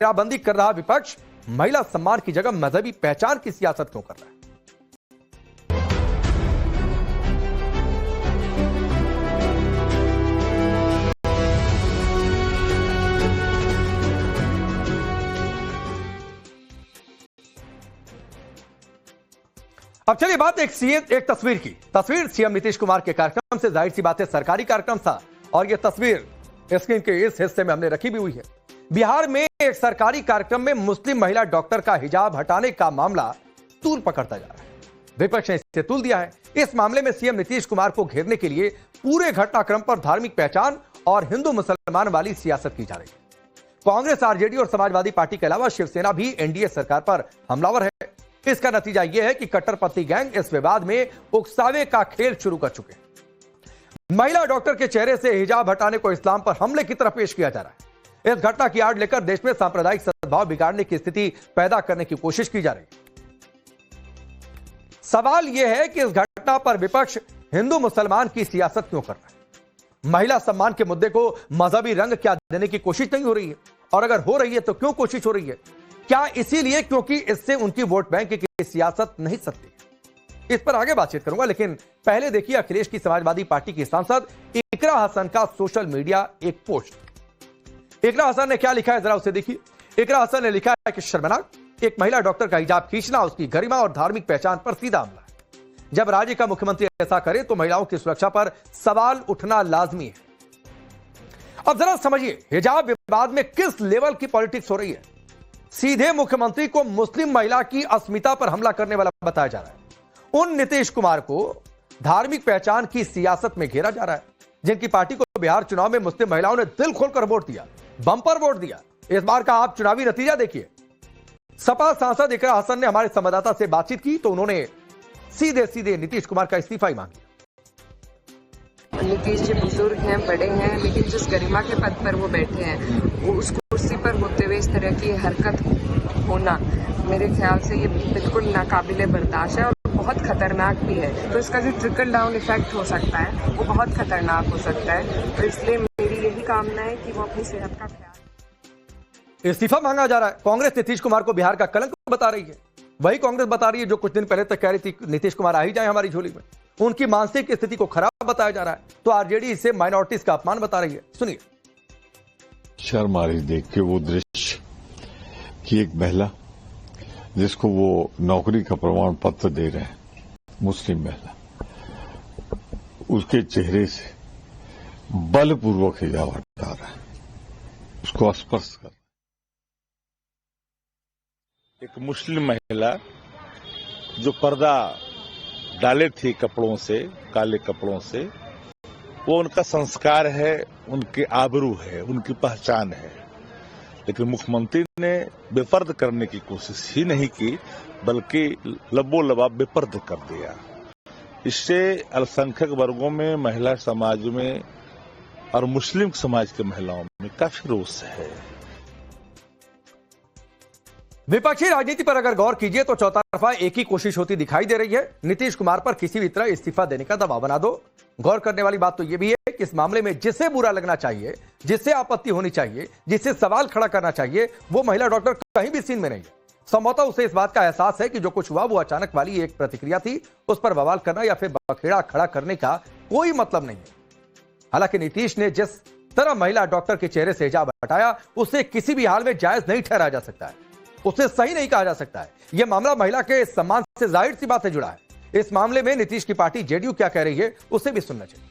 घेराबंदी कर रहा विपक्ष महिला सम्मान की जगह मजहबी पहचान की सियासत क्यों कर रहा है? अब चलिए बात एक तस्वीर की। तस्वीर सीएम नीतीश कुमार के कार्यक्रम से, जाहिर सी बात है सरकारी कार्यक्रम था, और यह तस्वीर स्क्रीन के इस हिस्से में हमने रखी भी हुई है। बिहार में एक सरकारी कार्यक्रम में मुस्लिम महिला डॉक्टर का हिजाब हटाने का मामला तूल पकड़ता जा रहा है। विपक्ष ने इसे तूल दिया है। इस मामले में सीएम नीतीश कुमार को घेरने के लिए पूरे घटनाक्रम पर धार्मिक पहचान और हिंदू मुसलमान वाली सियासत की जा रही है। कांग्रेस, आरजेडी और समाजवादी पार्टी के अलावा शिवसेना भी एनडीए सरकार पर हमलावर है। इसका नतीजा यह है कि कट्टरपंथी गैंग इस विवाद में उकसावे का खेल शुरू कर चुके हैं। महिला डॉक्टर के चेहरे से हिजाब हटाने को इस्लाम पर हमले की तरह पेश किया जा रहा है। इस घटना की आड़ लेकर देश में सांप्रदायिक सद्भाव बिगाड़ने की स्थिति पैदा करने की कोशिश की जा रही है। सवाल यह है कि इस घटना पर विपक्ष हिंदू मुसलमान की सियासत क्यों कर रहा है? महिला सम्मान के मुद्दे को मजहबी रंग क्या देने की कोशिश नहीं हो रही है? और अगर हो रही है तो क्यों कोशिश हो रही है? क्या इसीलिए क्योंकि इससे उनकी वोट बैंक की सियासत नहीं सकती? इस पर आगे बातचीत करूंगा, लेकिन पहले देखिए अखिलेश की समाजवादी पार्टी की सांसद इकरा हसन का सोशल मीडिया एक पोस्ट। इकरा हसन ने क्या लिखा है जरा उसे देखिए। इकरा हसन ने लिखा है कि शर्मनाक, एक महिला डॉक्टर का हिजाब खींचना उसकी गरिमा और धार्मिक पहचान पर सीधा हमला है। जब राज्य का मुख्यमंत्री ऐसा करे तो महिलाओं की सुरक्षा पर सवाल उठना लाजमी है। अब जरा समझिए हिजाब विवाद में किस लेवल की पॉलिटिक्स हो रही है। सीधे मुख्यमंत्री को मुस्लिम महिला की अस्मिता पर हमला करने वाला बताया जा रहा है। उन नीतीश कुमार को धार्मिक पहचान की सियासत में घेरा जा रहा है, जिनकी पार्टी को बिहार चुनाव में मुस्लिम महिलाओं ने दिल खोलकर वोट दिया, बम्पर वोट दिया। इस बार का आप चुनावी नतीजा देखिए। सपा सांसद इकरा हसन ने हमारे संवाददाता से बातचीत की तो उन्होंने सीधे सीधे नीतीश कुमार का इस्तीफा ही मांग लिया। नीतीश जी बुजुर्ग हैं, बड़े हैं, लेकिन जिस गरिमा के पद पर वो बैठे हैं, वो उस कुर्सी पर होते हुए इस तरह की हरकत होना मेरे ख्याल से ये बिल्कुल नाकाबिले बर्दाश्त है और बहुत खतरनाक भी है। तो इसका जो ट्रिकल डाउन इफेक्ट हो सकता है वो बहुत खतरनाक हो सकता है। तो इसलिए मेरी यही कामना है कि वो अपनी सेहत का ख्याल। इस्तीफा मांगा जा रहा है। कांग्रेस नीतीश कुमार को बिहार का कलंक बता रही है। वही कांग्रेस बता रही है जो कुछ दिन पहले तक कह रही थी नीतीश कुमार आ ही जाए हमारी झोली में। उनकी मानसिक स्थिति को खराब बताया जा रहा है, तो आरजेडी इसे माइनॉरिटीज का अपमान बता रही है। सुनिए। शर्म आ रही देख के वो दृश्य कि एक महिला जिसको वो नौकरी का प्रमाण पत्र दे रहे हैं, मुस्लिम महिला, उसके चेहरे से बलपूर्वक हिजाब हटा रहा है, उसको स्पर्श कर। एक मुस्लिम महिला जो पर्दा डाले थी कपड़ों से, काले कपड़ों से, वो उनका संस्कार है, उनके आबरू है, उनकी पहचान है। लेकिन मुख्यमंत्री ने बेपर्द करने की कोशिश ही नहीं की, बल्कि लबो लबाब बेपर्द कर दिया। इससे अल्पसंख्यक वर्गों में, महिला समाज में और मुस्लिम समाज के महिलाओं में काफी रोष है। विपक्षी राजनीति पर अगर गौर कीजिए तो चौतरफा एक ही कोशिश होती दिखाई दे रही है, नीतीश कुमार पर किसी भी तरह इस्तीफा देने का दबाव बना दो। गौर करने वाली बात तो यह भी है कि इस मामले में जिसे बुरा लगना चाहिए, जिससे आपत्ति होनी चाहिए, जिससे सवाल खड़ा करना चाहिए, वो महिला डॉक्टर कहीं भी सीन में नहीं है। संभवतः उसे इस बात का एहसास है कि जो कुछ हुआ वो अचानक वाली एक प्रतिक्रिया थी, उस पर बवाल करना या फिर बखेड़ा खड़ा करने का कोई मतलब नहीं है। हालांकि नीतीश ने जिस तरह महिला डॉक्टर के चेहरे से हिजाब हटाया, उसे किसी भी हाल में जायज नहीं ठहराया जा सकता है, उसे सही नहीं कहा जा सकता है। यह मामला महिला के सम्मान से जाहिर सी बात से जुड़ा है। इस मामले में नीतीश की पार्टी जेडीयू क्या कह रही है उसे भी सुनना चाहिए।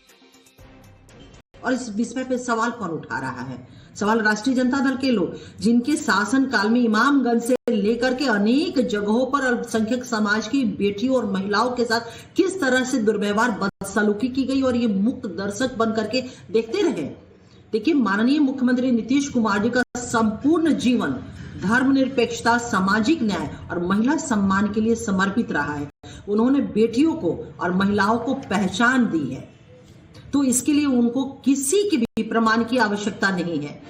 और इस विषय पे सवाल कौन उठा रहा है? सवाल राष्ट्रीय जनता दल के लोग, जिनके शासन काल में इमामगंज से लेकर के अनेक जगहों पर अल्पसंख्यक समाज की बेटियों और महिलाओं के साथ किस तरह से दुर्व्यवहार, बदसलूकी की गई और ये मुक्त दर्शक बन करके देखते रहे। देखिए, माननीय मुख्यमंत्री नीतीश कुमार जी का संपूर्ण जीवन धर्मनिरपेक्षता, सामाजिक न्याय और महिला सम्मान के लिए समर्पित रहा है। उन्होंने बेटियों को और महिलाओं को पहचान दी है, तो इसके लिए उनको किसी के भी प्रमाण की आवश्यकता नहीं है।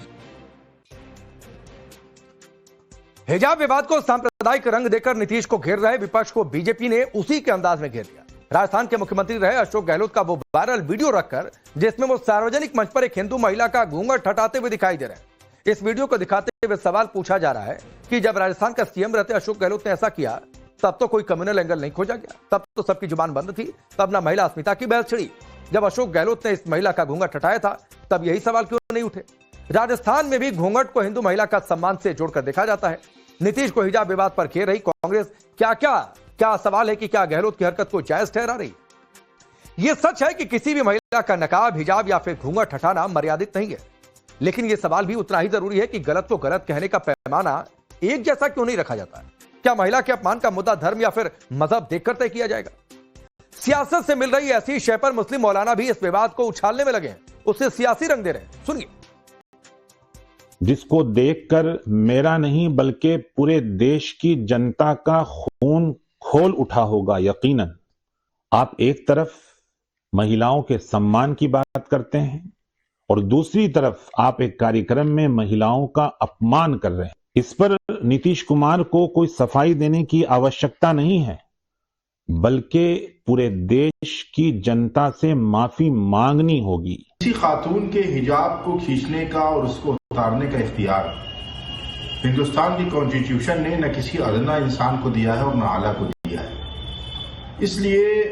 हिजाब विवाद को सांप्रदायिक रंग देकर नीतीश को घेर रहे विपक्ष को बीजेपी ने उसी के अंदाज में घेर दिया। राजस्थान के मुख्यमंत्री रहे अशोक गहलोत का वो वायरल वीडियो रखकर, जिसमें वो सार्वजनिक मंच पर एक हिंदू महिला का घूंघट हटाते हुए दिखाई दे रहे हैं। इस वीडियो को दिखाते हुए सवाल पूछा जा रहा है कि जब राजस्थान का सीएम रहते अशोक गहलोत ने ऐसा किया तब तो कोई कम्युनल एंगल नहीं खोजा गया, तब तो सबकी जुबान बंद थी, तब ना महिला अस्मिता की बहस छिड़ी। जब अशोक गहलोत ने इस महिला का घूंघट हटाया था तब यही सवाल क्यों नहीं उठे। राजस्थान में भी घूंघट को हिंदू महिला का सम्मान से जोड़कर देखा जाता है। नीतीश को हिजाब विवाद पर घेर रही कांग्रेस क्या सवाल है कि क्या गहलोत की हरकत को जायज ठहरा रही। यह सच है कि किसी भी महिला का नकाब, हिजाब या फिर घूंघट हटाना मर्यादित नहीं है, लेकिन यह सवाल भी उतना ही जरूरी है कि गलत को गलत कहने का पैमाना एक जैसा क्यों नहीं रखा जाता है। क्या महिला के अपमान का मुद्दा धर्म या फिर मजहब देखकर तय किया जाएगा। सियासत से मिल रही ऐसी शय पर मुस्लिम मौलाना भी इस विवाद को उछालने में लगे हैं, उसे सियासी रंग दे रहे हैं। सुनिए। जिसको देखकर मेरा नहीं बल्कि पूरे देश की जनता का खून खोल उठा होगा यकीनन। आप एक तरफ महिलाओं के सम्मान की बात करते हैं और दूसरी तरफ आप एक कार्यक्रम में महिलाओं का अपमान कर रहे हैं। इस पर नीतीश कुमार को कोई सफाई देने की आवश्यकता नहीं है, बल्कि पूरे देश की जनता से माफी मांगनी होगी। किसी खातून के हिजाब को खींचने का और उसको उतारने का इख्तियार हिंदुस्तान की कॉन्स्टिट्यूशन ने न किसी अदना इंसान को दिया है और न आला को दिया है। इसलिए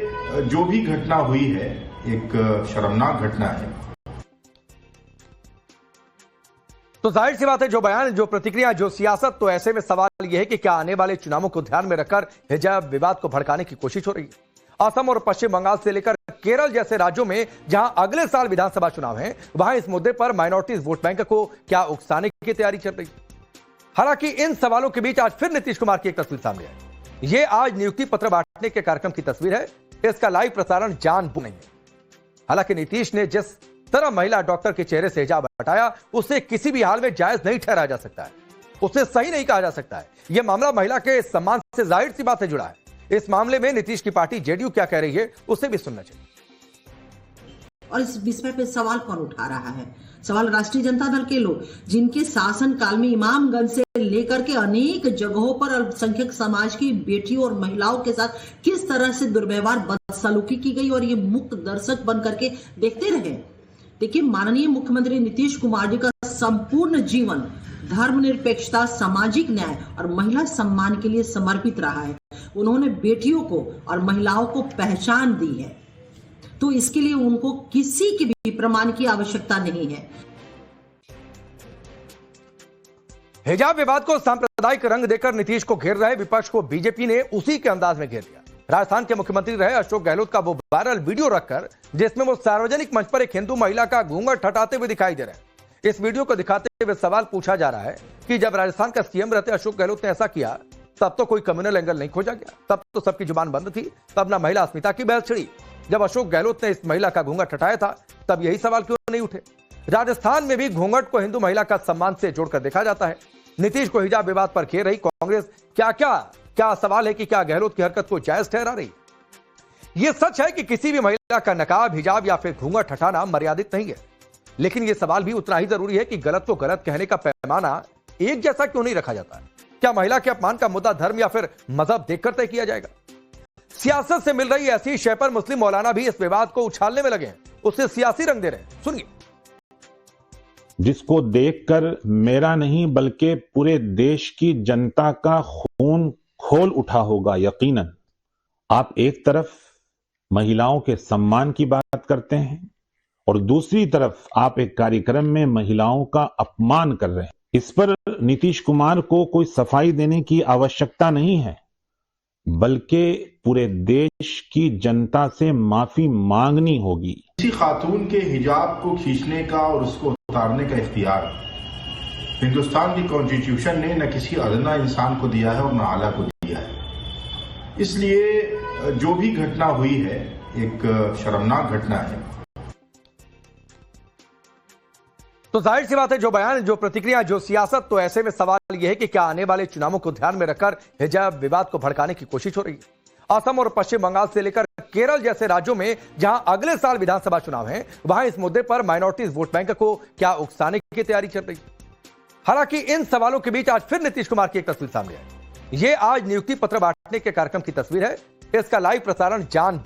जो भी घटना हुई है एक शर्मनाक घटना है। तो जाहिर सी बात है, जो बयान, जो प्रतिक्रिया, जो सियासत, तो ऐसे में सवाल यह है कि क्या आने वाले चुनावों को ध्यान में रखकर हिजाब विवाद को भड़काने की कोशिश हो रही है। असम और पश्चिम बंगाल से लेकर केरल जैसे राज्यों में जहां अगले साल विधानसभा चुनाव हैं, वहां इस मुद्दे पर माइनॉरिटीज वोट बैंक को क्या उकसाने की तैयारी चल रही है। हालांकि इन सवालों के बीच आज फिर नीतीश कुमार की एक तस्वीर सामने आई। ये आज नियुक्ति पत्र बांटने के कार्यक्रम की तस्वीर है। इसका लाइव प्रसारण जानबूझ नहीं है। हालांकि नीतीश ने जिस तरह महिला डॉक्टर के चेहरे से हिजाब हटाया, उसे किसी भी हाल में जायज नहीं ठहराया जा सकता है, उसे सही नहीं कहा जा सकता है। यह मामला महिला के सम्मान से जाहिर सी बात से जुड़ा है। इस मामले में नीतीश की पार्टी जेडीयू क्या कह रही है, उसे भी सुनना चाहिए। और इस विषय पे सवाल कौन उठा रहा है? सवाल राष्ट्रीय जनता दल के लोग, जिनके शासन काल में इमामगंज से लेकर के अनेक जगहों पर अल्पसंख्यक समाज की बेटियों और महिलाओं के साथ किस तरह से दुर्व्यवहार, बदसलूकी की गई और ये मुक्त दर्शक बन करके देखते रहे। देखिए, माननीय मुख्यमंत्री नीतीश कुमार जी का संपूर्ण जीवन धर्मनिरपेक्षता, सामाजिक न्याय और महिला सम्मान के लिए समर्पित रहा है। उन्होंने बेटियों को और महिलाओं को पहचान दी है, तो इसके लिए उनको किसी के भी प्रमाण की आवश्यकता नहीं है। हिजाब विवाद को सांप्रदायिक रंग देकर नीतीश को घेर रहे विपक्ष को बीजेपी ने उसी के अंदाज में घेर दिया। राजस्थान के मुख्यमंत्री रहे अशोक गहलोत का वो वायरल वीडियो रखकर, जिसमें वो सार्वजनिक मंच पर एक हिंदू महिला का घूंघट हटाते हुए दिखाई दे रहे हैं। इस वीडियो को दिखाते हुए सवाल पूछा जा रहा है कि जब राजस्थान का सीएम रहते अशोक गहलोत ने ऐसा किया तब तो कोई कम्युनल एंगल नहीं खोजा गया, तब तो सबकी जुबान बंद थी, तब ना महिला अस्मिता की बहस छिड़ी। जब अशोक गहलोत ने इस महिला का घूंघट हटाया था तब यही सवाल क्यों नहीं उठे। राजस्थान में भी घूंघट को हिंदू महिला का सम्मान से जोड़कर देखा जाता है। नीतीश को हिजाब विवाद पर घेर रही कांग्रेस क्या सवाल है कि क्या गहलोत की हरकत को जायज ठहरा रही। यह सच है कि किसी भी महिला का नकाब, हिजाब या फिर घूंघट हटाना मर्यादित नहीं है, लेकिन यह सवाल भी उतना ही जरूरी है कि गलत को गलत कहने का पैमाना एक जैसा क्यों नहीं रखा जाता है। क्या महिला के अपमान का मुद्दा धर्म या फिर मजहब देखकर तय किया जाएगा। सियासत से मिल रही ऐसी शय पर मुस्लिम मौलाना भी इस विवाद को उछालने में लगे हैं, उसे सियासी रंग दे रहे हैं। सुनिए। जिसको देखकर मेरा नहीं बल्कि पूरे देश की जनता का खून खोल उठा होगा यकीनन। आप एक तरफ महिलाओं के सम्मान की बात करते हैं और दूसरी तरफ आप एक कार्यक्रम में महिलाओं का अपमान कर रहे हैं। इस पर नीतीश कुमार को कोई सफाई देने की आवश्यकता नहीं है, बल्कि पूरे देश की जनता से माफी मांगनी होगी। किसी खातून के हिजाब को खींचने का और उसको उतारने का इख्तियार हिंदुस्तान की कॉन्स्टिट्यूशन ने न किसी अदना इंसान को दिया है और न आला को दिया है। इसलिए जो भी घटना हुई है एक शर्मनाक घटना है। तो जाहिर सी बात है, जो बयान, जो प्रतिक्रिया, जो सियासत, तो ऐसे में सवाल यह है कि क्या आने वाले चुनावों को ध्यान में रखकर हिजाब विवाद को भड़काने की कोशिश हो रही है। असम और पश्चिम बंगाल से लेकर केरल जैसे राज्यों में जहां अगले साल विधानसभा चुनाव हैं, वहां इस मुद्दे पर माइनॉरिटीज वोट बैंक को क्या उकसाने की तैयारी चल रही है। हालांकि इन सवालों के बीच आज फिर नीतीश कुमार की एक तस्वीर सामने आई। ये आज नियुक्ति पत्र बांटने के कार्यक्रम की तस्वीर है। इसका लाइव प्रसारण जानबूझ